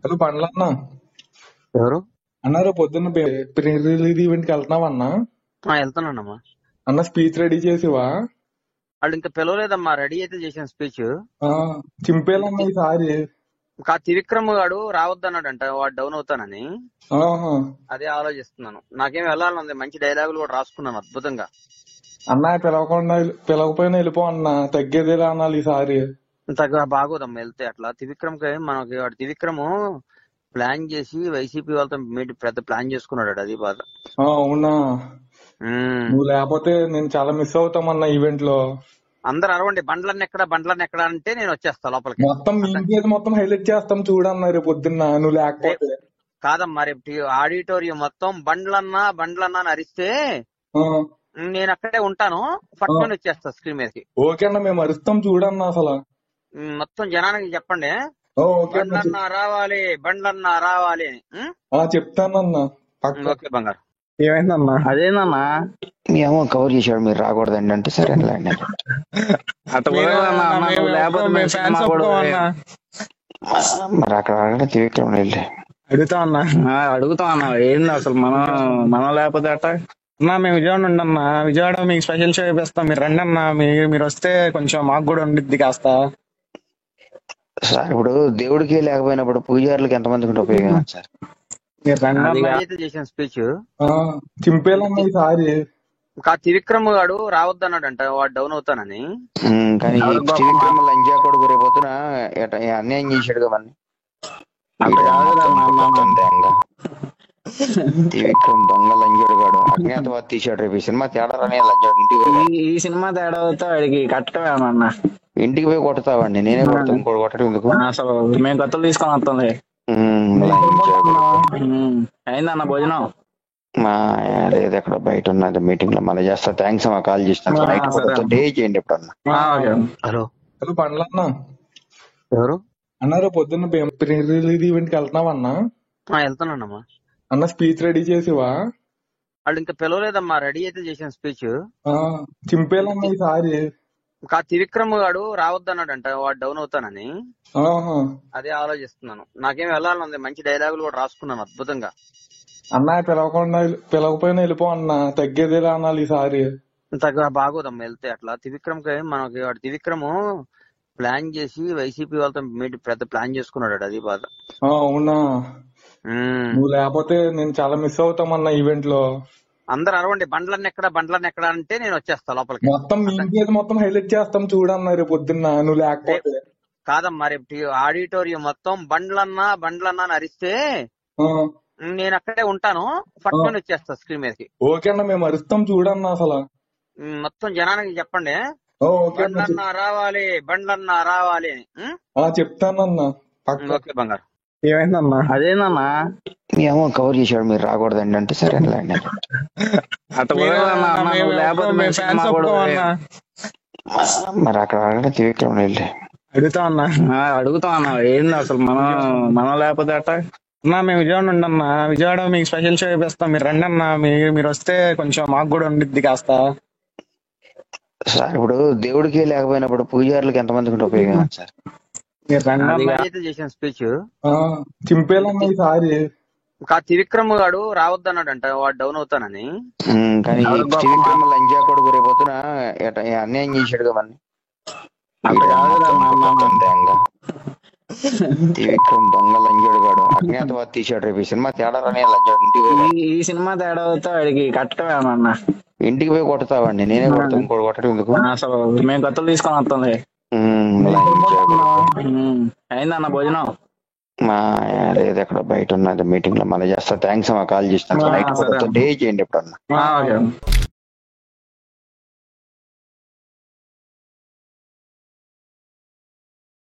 Hello పండ్లన్నా. ఎవరు? అన్న రేపు పొద్దున్న ప్రీ రిలీజ్ ఈవెంట్ కి వెళ్తున్నావా అన్న? వెళ్తానమ్మా. అన్న స్పీచ్ రెడీ చేసివా? వాళ్ళు ఇంకా పిలవలేదమ్మా, రెడీ అయితే చేసిన స్పీచ్. చింపేలన్న ఈసారి. త్రివిక్రమ్ గాడు రావద్దన్నాడంట, వాడు డౌన్ అవుతానని. ఆహా. అదే ఆలోచిస్తున్నాను. నాకేం వెళ్ళాలని మంచి డైలాగులు కూడా రాసుకున్నాను అద్భుతంగా. అన్న పిలవకపోయినా వెళ్ళిపో అన్న, తగ్గేదేలా అనాలి ఈసారి. బాగోదమ్మా వెళ్తే అట్లా. మనకి వాడు త్రివిక్రమ్ ప్లాన్ చేసి వైసీపీ వాళ్ళతో పెద్ద ప్లాన్ చేసుకున్నాడు, అది బాధ. అవునా? నువ్వు లేకపోతే నేను చాలా మిస్ అవుతామన్నా ఈవెంట్ లో. అందరు అరవండి, బండ్లన్నీ ఎక్కడ అంటే నేను వచ్చేస్తా లోపలికి. మొత్తం మొత్తం హైలైట్ చేస్తాం చూడన్నా రేపు పొద్దున్న నువ్వు లేకపోతే. కాదమ్మా, రేపు ఆడిటోరియం మొత్తం బండ్లన్నా అని అరిస్తే నేను అక్కడే ఉంటాను, పట్టుకొని వచ్చేస్తా స్క్రీన్ మీదకి. ఓకే అన్న, మేము అరుస్తాం చూడన్నా అసలు. మొత్తం జనానికి చెప్పండి, బండ్లన్నా రావాలి అని చెప్తానన్నా. ఓకే బంగారు. ఏమైందన్నా? అదేనన్నా ఏమో కవర్ చేశాడు, మీరు రాకూడదండి అంటే సరే అండి. మరి అక్కడ అడగడం త్రివిక్రమ్ వెళ్ళి అడుగుతాం అన్న, ఏంది అసలు మనం లేకపోతే అట్ట అన్నా. మేము విజయవాడ ఉండన్నా, విజయవాడ మీకు స్పెషల్ షో చూపిస్తాం, మీరు రండి అన్న. మీరు వస్తే కొంచెం మాకు కూడా ఉండిద్ది కాస్త. సార్ ఇప్పుడు దేవుడికి లేకపోయినప్పుడు పూజారులకు ఎంతమందికి ఉంటే ఉపయోగం సార్? మీరు రండి చేసిన స్పీచ్. చింపేలన్న ఈసారి. త్రివిక్రమ్ గాడు రావద్దన్నాడంట, వాడు డౌన్ అవుతానని. కానీ త్రివిక్రమ్ లంజా కొడుకు రేపొద్దున అన్యాయం చేశాడు కదన్నీ. త్రివిక్రమ్ దొంగ లంజాడు గాడు, అజ్ఞాతవాది తీశాడు. రేపు ఈ సినిమా తేడా రాని లంజాడు ఇంటికి ఈ సినిమా తేడా అవుతా వాడికి కట్టమేమన్నా. ఇంటికి పోయి కొడతావండి, నేనే కొడతాను. ఇంకోటి కొట్టడం ఎందుకు? అసలు మేము కొత్తలు తీసుకొని వస్తుంది. అయిందన్న భోజనం? లేదు, ఎక్కడ బయట ఉన్నది మీటింగ్ లో. మళ్ళీ చేస్తా. థ్యాంక్స్ అమ్మా, కాల్ చేస్తాను. నైట్ డే చేయండి ఎప్పుడన్నా. హలో హలో పండ్లన్నా. ఎవరు? అన్న రేపు పొద్దున్న ప్రీ రిలీజ్ ఈవెంట్ కి వెళ్తున్నావన్నా? వెళ్తానమ్మా. అన్న స్పీచ్ రెడీ చేసివా? వాళ్ళు ఇంకా పిలవలేదమ్మా, రెడీ అయితే చేసిన స్పీచ్. చింపేలన్న ఈసారి. త్రివిక్రమ్ గాడు రావద్దన్నాడంట, వాడు డౌన్ అవుతానని. అదే ఆలోచిస్తున్నాను. నాకేం వెళ్ళాలని మంచి డైలాగులు కూడా రాసుకున్నాను అద్భుతంగా. అన్న పిలవకపోయినా వెళ్ళిపో అన్న, తగ్గేదేలా అనాలి ఈసారి. బాగోదమ్మా వెళ్తే అట్లా. మనకి వాడు త్రివిక్రమ్ ప్లాన్ చేసి వైసీపీ వాళ్ళతో పెద్ద ప్లాన్ చేసుకున్నాడు, అది బాధ. అవునా? నువ్వు లేకపోతే నేను చాలా మిస్ అవుతామన్నా ఈవెంట్ లో. అందరు అరవండి, బండ్లన్నీ ఎక్కడ అంటే నేను వచ్చేస్తా లోపలికి. మొత్తం హైలైట్ చేస్తాం చూడన్నా రేపు పొద్దున్న నువ్వు లేకపోతే. కాదమ్మా, రేపు ఆడిటోరియం మొత్తం బండ్లన్నా అని అరిస్తే నేను అక్కడే ఉంటాను, పట్టుకొని వచ్చేస్తా స్క్రీన్ మీదకి. ఓకే అన్న, మేము అరుస్తాం చూడన్నా అసలు. మొత్తం జనానికి చెప్పండి, బండ్లన్నా రావాలి అని చెప్తానన్నా. ఓకే బంగారు. ఏమైందన్నా? అదేనన్నా ఏమో కవర్ చేశాడు, మీరు రాకూడదండి అంటే సరే అండి. మరి అక్కడ అడగడం త్రివిక్రమ్ వెళ్ళి అడుగుతాం అన్న, ఏంది అసలు మనం లేకపోతే అట్ట అన్నా. మేము విజయవాడ ఉండన్నా, విజయవాడ మీకు స్పెషల్ షో చూపిస్తాం, మీరు రండి అన్న. మీరు వస్తే కొంచెం మాకు కూడా ఉండిద్ది కాస్త. సార్ ఇప్పుడు దేవుడికి లేకపోయినప్పుడు పూజారులకు ఎంతమందికి ఉంటే ఉపయోగం సార్? మీరు రండి చేసిన స్పీచ్. చింపేలన్న ఈసారి. త్రివిక్రమ్ గాడు రావద్దన్నాడంట, వాడు డౌన్ అవుతానని. కానీ త్రివిక్రమ్ లంజా కొడుకు రేపొద్దున అన్యాయం చేశాడు కదన్నీ. త్రివిక్రమ్ దొంగ లంజాడు గాడు, అజ్ఞాతవాది తీశాడు. రేపు ఈ సినిమా తేడా రాని లంజాడు ఇంటికి ఈ సినిమా తేడా అవుతా వాడికి కట్టమేమన్నా. ఇంటికి పోయి కొడతావండి, నేనే కొడతాను. ఇంకోటి కొట్టడం ఎందుకు? అసలు మేము కొత్తలు తీసుకొని వస్తుంది. అయిందన్న భోజనం? లేదు, ఎక్కడ బయట ఉన్నది మీటింగ్ లో. మళ్ళీ చేస్తా. థ్యాంక్స్ అమ్మా, కాల్ చేస్తాను. నైట్ డే చేయండి ఎప్పుడన్నా.